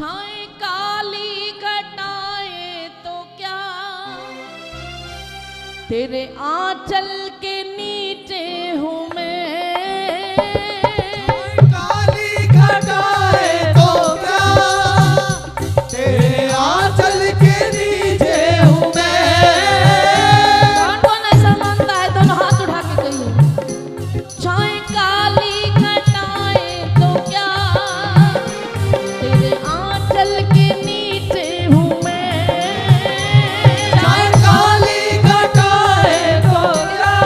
छाए काली घटाए तो क्या, तेरे आंचल के नीचे हूँ मैं। काली घटाए तो क्या, तेरे आंचल के नीचे हूँ मैं। कौन ऐसा मानता है? दोनों हाथ उठा के कहिए। छाए काली घटाए तो क्या, तेरे आंचल के नीचे हूँ मैं। छाए काली घटाए तो क्या,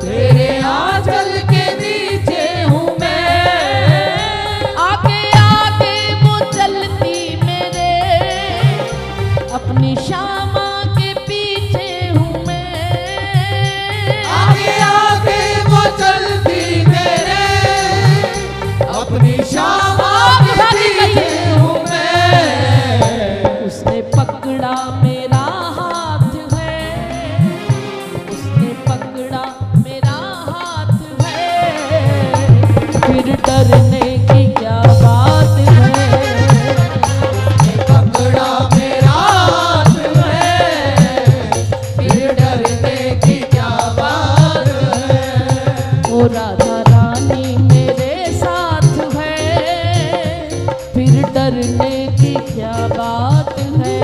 तेरे आंचल के नीचे हूँ मैं। आगे आगे वो चलती मेरे, अपनी श्यामा के पीछे हूँ मैं। आगे आगे वो चलती मेरे, अपनी श्यामा के पीछे हूँ मैं। उसने पकड़ा मेरा हाथ है, उसने पकड़ा मेरा हाथ है, फिर डरने की क्या बात है। पकड़ा मेरा हाथ है, फिर डरने की क्या बात है। ओ राधा रानी मेरे साथ है, फिर डरने की क्या बात है।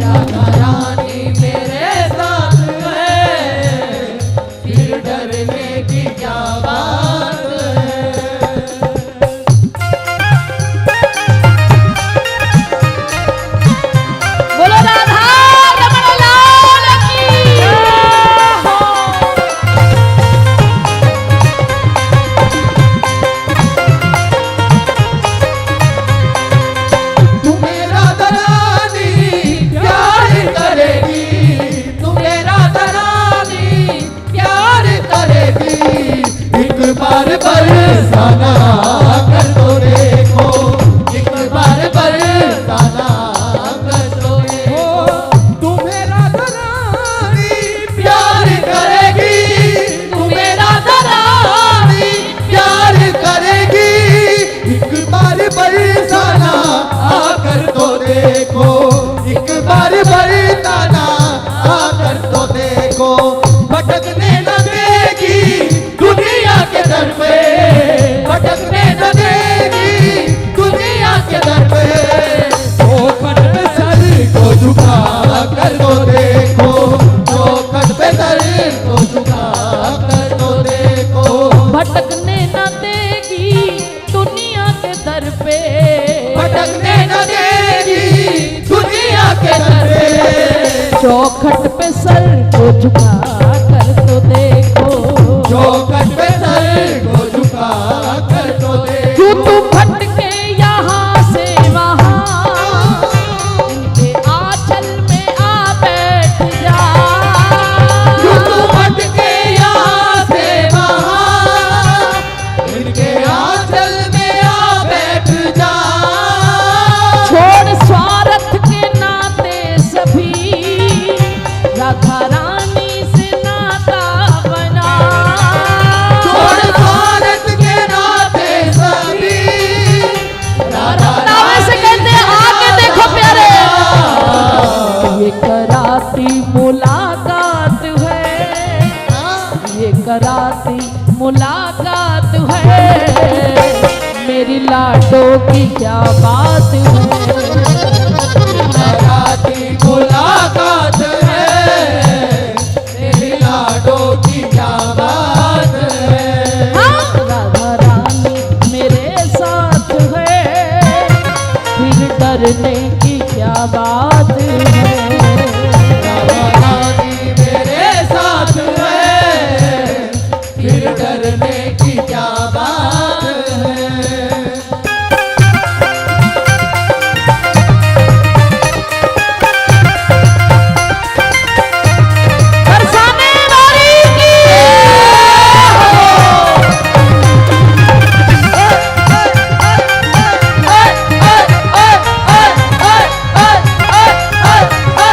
राधा रानी मेरे साथ है, फिर डरने की क्या बात है। बोलो राधा रमण लाल की जय हो। तू मेरा दरानी प्यार करेगी, तू मेरा दरानी प्यार करेगी। एक बार बरसाना कर तो देखो, एक बार बरसाना कर तो देखो। तू मेरा दरानी प्यार करेगी, तू मेरा दरानी प्यार करेगी। एक बार बरसाना आकर तो देखो, एक बार बरसाना आकर तो देखो। भटकने न देगी दुनिया के दर पे, भटकने न देगी दुनिया के दर पे। चौखट पे सर को झुका कर तो देखो, चौखट पे सर को झुका कर तो देखो। भटकने न देगी दुनिया के दर पे, भटकने न देगी दुनिया के दर पे। चौखट पे सर को झुका कर तो देखो। चौखट पे सर को झुका कर तो देखो। क्यों तुम भटके यहाँ से वहाँ, इनके आंचल में आ बैठ जा। क्यों तू भटके यहाँ से वहाँ, इनके आंचल में आ बैठ जा। छोड़ स्वार्थ के नाते सभी, राधा रानी से नाता बना। छोड़ भारत के नाते सभी, राधा नावे से कहते हैं आगे देखो प्यारे, ये कराती मुलाकात है, ये कराती मुलाकात है, मेरी लाडो की क्या बात है। राती मुलाकात है, तेरी लाडो की क्या बात है। हाँ, राधा रानी मेरे साथ है, फिर डरने की क्या बात है। राधा रानी मेरे साथ है, फिर डरने की क्या बात है। बरसाने वाली की ओ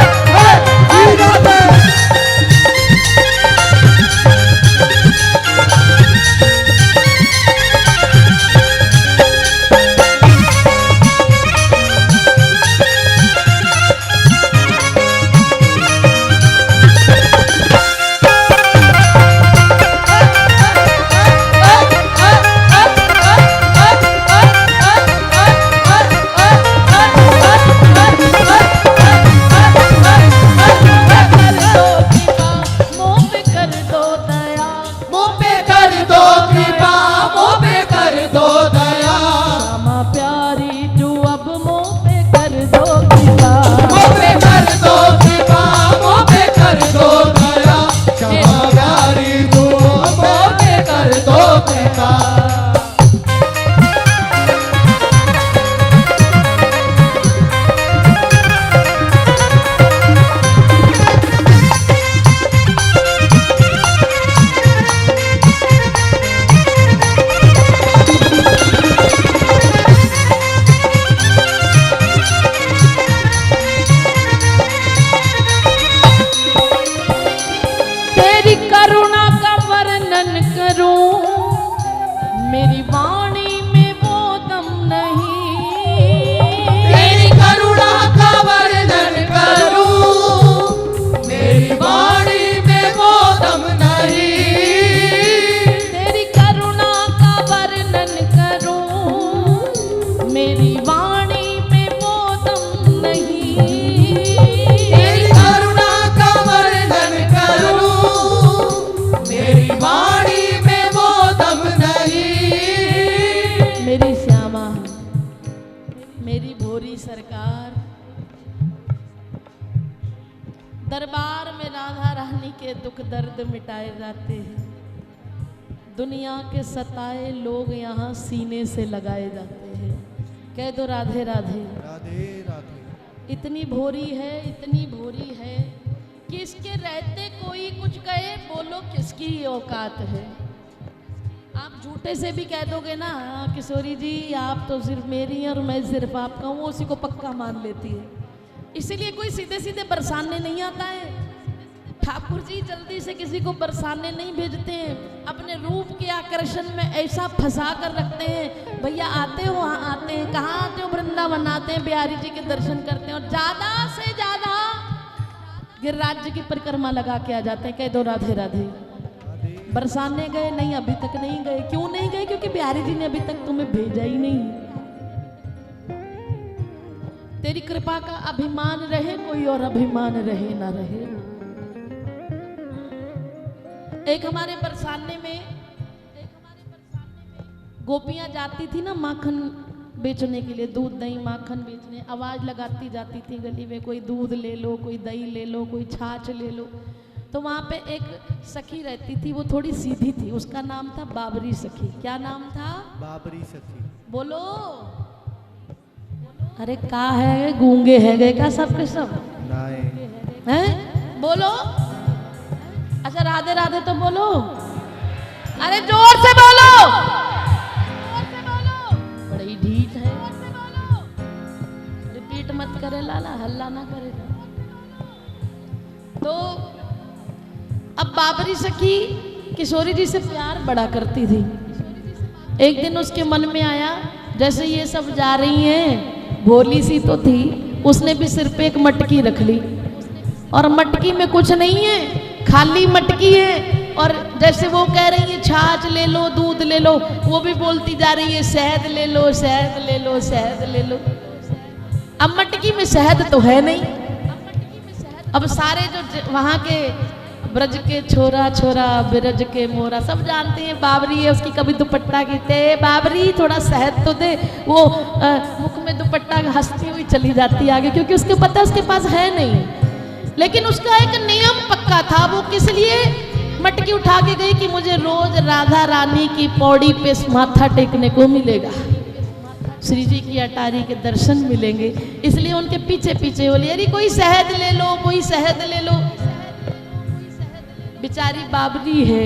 माँ, मेरी भोरी सरकार, दरबार में राधा रानी के दुख दर्द मिटाए जाते हैं। दुनिया के सताए लोग यहाँ सीने से लगाए जाते हैं। कह दो राधे राधे। राधे राधे। इतनी भोरी है, इतनी भोरी है कि इसके रहते कोई कुछ कहे, बोलो किसकी औकात है। आप झूठे से भी कह दोगे ना, किशोरी जी आप तो सिर्फ मेरी हैं और मैं सिर्फ आपका हूँ, वो उसी को पक्का मान लेती है। इसीलिए कोई सीधे सीधे बरसाने नहीं आता है। ठाकुर जी जल्दी से किसी को बरसाने नहीं भेजते हैं, अपने रूप के आकर्षण में ऐसा फंसा कर रखते हैं। भैया आते हो? हाँ आते हैं। कहाँ आते हो? वृंदावन आते हैं, बिहारी जी के दर्शन करते हैं और ज्यादा से ज्यादा गिरिराज जी की परिक्रमा लगा के आ जाते हैं। कह दो राधे राधे। बरसाने गए नहीं? अभी तक नहीं गए। क्यों नहीं गए? क्योंकि बिहारी जी ने अभी तक तुम्हें भेजा ही नहीं। तेरी कृपा का अभिमान रहे, कोई और अभिमान रहे ना रहे। एक हमारे बरसाने में गोपियां जाती थी ना माखन बेचने के लिए, दूध दही माखन बेचने, आवाज लगाती जाती थी गली में, कोई दूध ले लो, कोई दही ले लो, कोई छाछ ले लो। तो वहां पे एक सखी रहती थी, वो थोड़ी सीधी थी, उसका नाम था बाबरी सखी। क्या नाम था? बाबरी सखी। बोलो। अरे का है, गूंगे है गए क्या सब के सब? हैं? बोलो। अच्छा राधे राधे तो बोलो। अरे जोर से बोलो, जोर से बोलो। बड़ी ढीठ है। रिपीट मत करे लाला, हल्ला ना करेगा। तो अब बाबरी सखी किशोरी जी से प्यार बड़ा करती थी। एक दिन उसके मन में आया, जैसे ये सब जा रही हैं, भोली सी तो थी, उसने भी सिर पे एक मटकी रख ली और मटकी में कुछ नहीं है, खाली मटकी है। और जैसे वो कह रही है छाछ ले लो, दूध ले लो, वो भी बोलती जा रही है शहद ले लो, शहद ले लो, शहद ले लो। अब मटकी में शहद तो है नहीं। अब सारे जो वहां के ब्रज के छोरा छोरा, ब्रज के मोरा, सब जानते हैं बाबरी है, उसकी कभी दुपट्टा खींचते, बाबरी थोड़ा शहद तो दे, वो मुख में दुपट्टा हंसती हुई चली जाती आगे, क्योंकि उसके पता उसके पास है नहीं। लेकिन उसका एक नियम पक्का था, वो किस लिए मटकी उठा के गई कि मुझे रोज राधा रानी की पौड़ी पे माथा टेकने को मिलेगा, श्री जी की अटारी के दर्शन मिलेंगे। इसलिए उनके पीछे पीछे बोली, अरे कोई शहद ले लो, कोई शहद ले लो। बेचारी बाबरी है,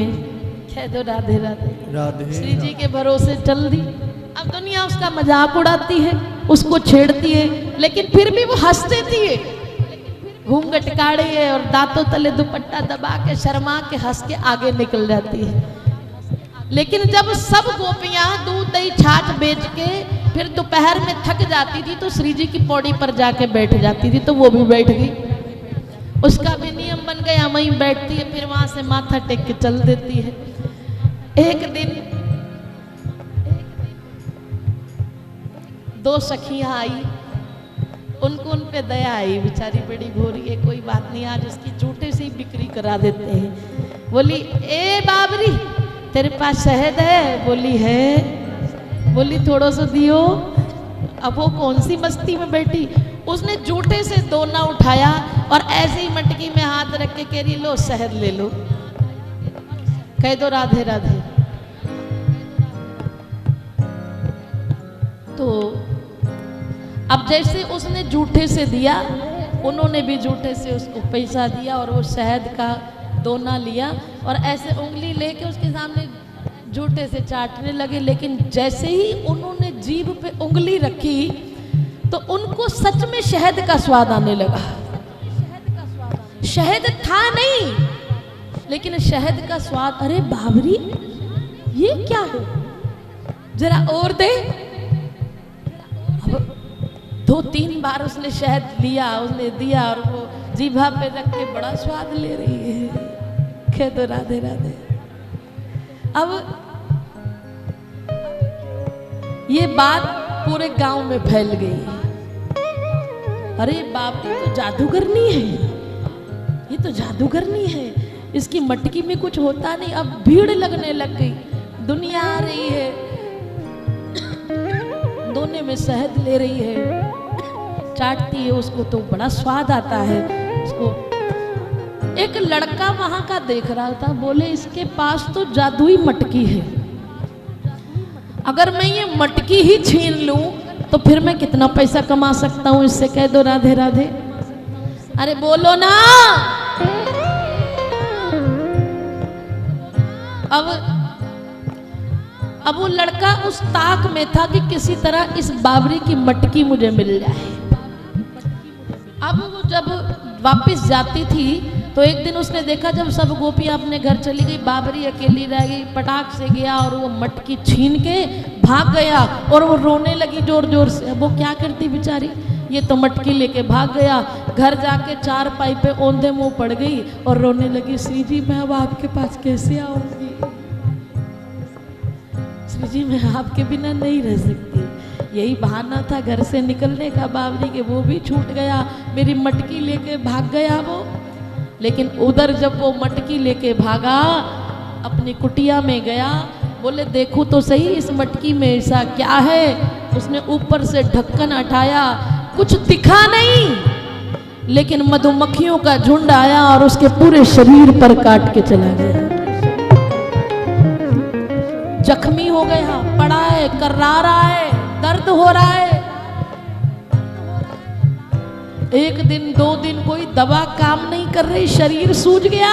कह दो राधे राधे। राधे श्री जी के भरोसे चल दी। अब दुनिया उसका मजाक उड़ाती है, उसको छेड़ती है, लेकिन फिर भी वो हंस देती है। घूंघट काढ़े है और दांतों तले दुपट्टा दबा के शर्मा के हंस के आगे निकल जाती है। लेकिन जब सब गोपियां दूध दही छाछ बेच के फिर दोपहर में थक जाती थी, तो श्री जी की पौड़ी पर जाके बैठ जाती थी, तो वो भी बैठ गई। उसका भी नियम बन गया, वहीं बैठती है, फिर वहां से माथा टेक के चल देती है। एक दिन दो सखियां आई, उनको उन पे दया आई, बेचारी बड़ी भोरी है, कोई बात नहीं, आज उसकी झूठे से ही बिक्री करा देते हैं। बोली ए बाबरी तेरे पास शहद है? बोली है। बोली थोड़ा सा दियो। अब वो कौन सी मस्ती में बैठी, उसने जूठे से दोना उठाया और ऐसे ही मटकी में हाथ रख के कह रही लो शहद ले लो। कह दो राधे राधे। तो अब जैसे उसने जूठे से दिया, उन्होंने भी जूठे से उसको पैसा दिया और वो शहद का दोना लिया और ऐसे उंगली लेके उसके सामने जूठे से चाटने लगे। लेकिन जैसे ही उन्होंने जीभ पे उंगली रखी तो उनको सच में शहद का स्वाद आने लगा। शहद था नहीं, लेकिन शहद का स्वाद। अरे बाबरी ये क्या है, जरा और दे। अब 2-3 बार उसने शहद लिया, उसने दिया और वो जीभा पे रख के बड़ा स्वाद ले रही है। कह दो राधे राधे। अब ये बात पूरे गांव में फैल गई। अरे बाप रे तो जादूगरनी है, ये तो जादूगरनी है, इसकी मटकी में कुछ होता नहीं। अब भीड़ लगने लग गई, दुनिया आ रही है। में शहद ले रही है, चाटती है उसको तो बड़ा स्वाद आता है उसको। एक लड़का वहां का देख रहा था, बोले इसके पास तो जादुई मटकी है, अगर मैं ये मटकी ही छीन लूं तो फिर मैं कितना पैसा कमा सकता हूं, इससे कह दो राधे राधे। अरे बोलो ना। अब वो लड़का उस ताक में था कि किसी तरह इस बाबरी की मटकी मुझे मिल जाए। अब वो जब वापस जाती थी तो एक दिन उसने देखा जब सब गोपियां अपने घर चली गई, बाबरी अकेली रह गई। पटाख से गया और वो मटकी छीन के भाग गया और वो रोने लगी जोर जोर से। अब वो क्या करती बेचारी, ये तो मटकी लेके भाग गया। घर जाके चारपाई पे औंधे मुंह पड़ गई और रोने लगी, श्री जी मैं अब आपके पास कैसे आऊंगी, श्री जी मैं आपके बिना नहीं रह सकती। यही बहाना था घर से निकलने का बाबरी के, वो भी छूट गया, मेरी मटकी लेके भाग गया वो। लेकिन उधर जब वो मटकी लेके भागा, अपनी कुटिया में गया, बोले देखूं तो सही इस मटकी में ऐसा क्या है। उसने ऊपर से ढक्कन हटाया, कुछ दिखा नहीं, लेकिन मधुमक्खियों का झुंड आया और उसके पूरे शरीर पर काट के चला गया। जख्मी हो गया, पड़ा है, कर्रा रहा है, दर्द हो रहा है। एक दिन 2 दिन कोई दवा काम नहीं कर रही, शरीर सूज गया,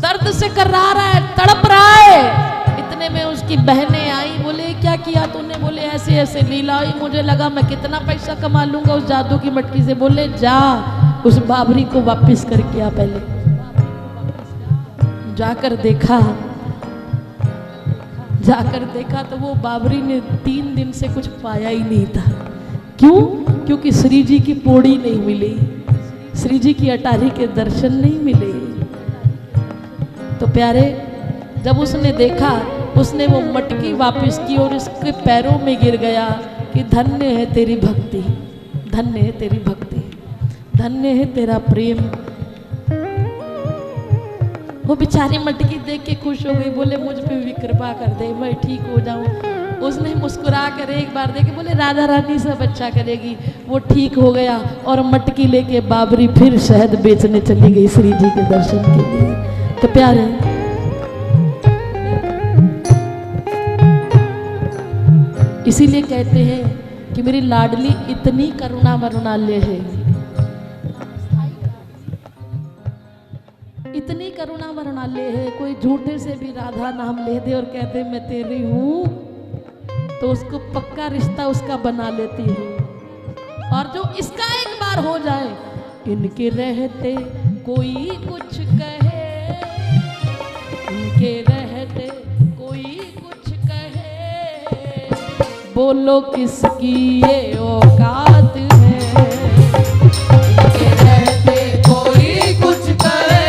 दर्द से कर्रा रहा है, तड़प रहा है। इतने में उसकी बहनें आई, बोले क्या किया तूने, बोले ऐसे ऐसे लीला हुई, मुझे लगा मैं कितना पैसा कमा लूंगा उस जादू की मटकी से। बोले जा उस बाबरी को वापस करके आ। पहले जाकर देखा तो वो बाबरी ने 3 दिन से कुछ पाया ही नहीं था। क्यों? क्योंकि श्री जी की पौड़ी नहीं मिली, श्री जी की अटारी के दर्शन नहीं मिले। तो प्यारे, जब उसने देखा, उसने वो मटकी वापस की और उसके पैरों में गिर गया कि धन्य है तेरी भक्ति, धन्य है तेरी भक्ति, धन्य है तेरा प्रेम। वो बेचारी मटकी देख के खुश हो गई, बोले मुझ पे भी कृपा कर दे, मैं ठीक हो जाऊं। उसने मुस्कुरा कर एक बार देखे, बोले राधा रानी सब अच्छा करेगी। वो ठीक हो गया और मटकी लेके बाबरी फिर शहद बेचने चली गई श्री जी के दर्शन के लिए। तो प्यारे, इसीलिए कहते हैं कि मेरी लाडली इतनी करुणा वरुणालय है, इतनी करुणा वरुणालय है। कोई झूठे से भी राधा नाम ले दे और कहते मैं तेरी हूं, तो उसको पक्का रिश्ता उसका बना लेती है। और जो इसका एक बार हो जाए, इनके रहते कोई कुछ कहे, इनके रहते कोई कुछ कहे, बोलो किसकी ये औकात है। इनके रहते कोई कुछ कहे,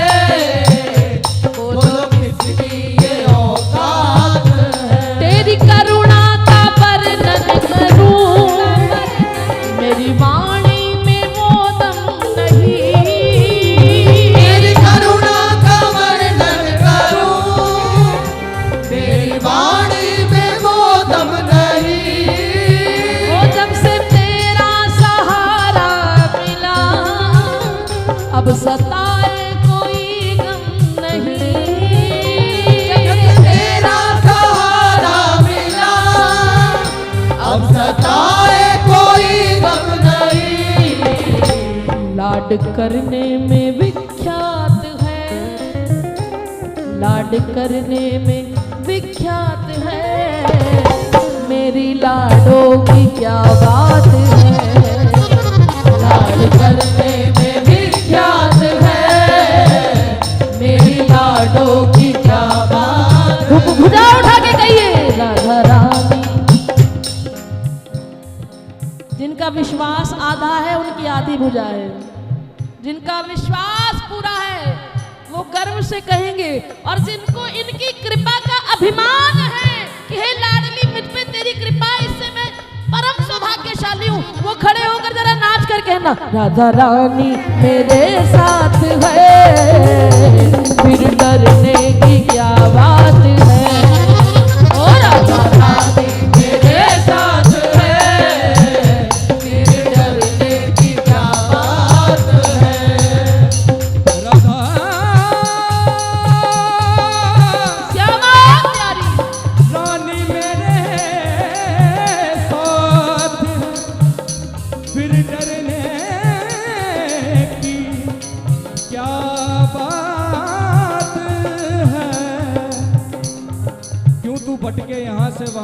बोलो किसकी ये औकात है। तेरी करुणा का वर्णन करूं, मेरी वाणी में वो दम नहीं। तेरी करुणा का वर्णन करूं, मेरी वाणी में वो दम नहीं। वो जब से तेरा सहारा मिला, अब सताए कोई गम नहीं। तेरा सहारा मिला, अब सताए कोई गम नहीं। लाड करने में विख्यात है, लाड करने में विख्यात है, मेरी लाडों की क्या बात है। लाड करने में विख्यात है, मेरी लाडों की क्या बात। भुजा उठा के कहिए राधा रानी। जिनका विश्वास आधा है उनकी आधी भुजा है, जिनका विश्वास पूरा है वो गर्व से कहेंगे। और जिनको इनकी कृपा का अभिमान है कि हे लाडली मुझ पे तेरी कृपा, इससे मैं परम सौभाग्यशाली हूँ, वो खड़े होकर जरा नाच कर कहना राधा रानी मेरे साथ है, फिर डरने की क्या बात है। ओ राधा रानी मेरे साथ है,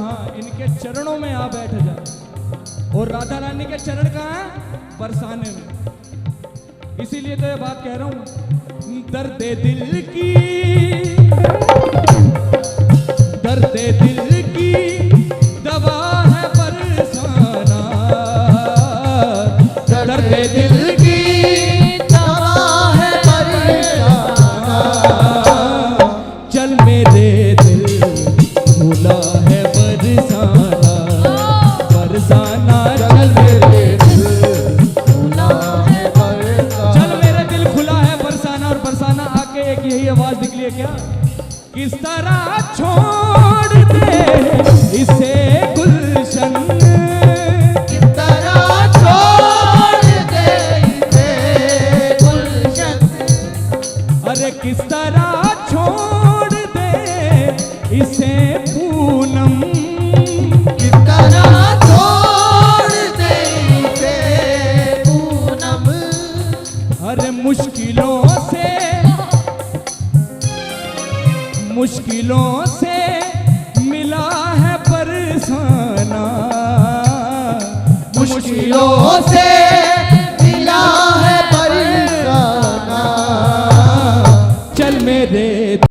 कहा इनके चरणों में आ बैठ जा। और राधा रानी के चरण कहाँ हैं? बरसाने में। इसीलिए तो ये बात कह रहा हूं, दर्द दिल की, दर्द दिल की दवा है बरसाना, दर्द दिल की दवा है बरसाना। चल मेरे दिल भूला है बरसाना, बरसाना चल मेरे दिल भूला है बरसाना। चल मेरे दिल खुला है बरसाना। और बरसाना आके एक यही आवाज निकली है क्या, किस तरह छोड़ दे इसे गुलशन, किस तरह छोड़ दे इसे गुलशन। अरे किस तरह छोड़ दे इसे पूनम, किस तरह छोड़ दे इसे पूनम। अरे मुश्किलों से मिला है बरसाना, मुश्किलों से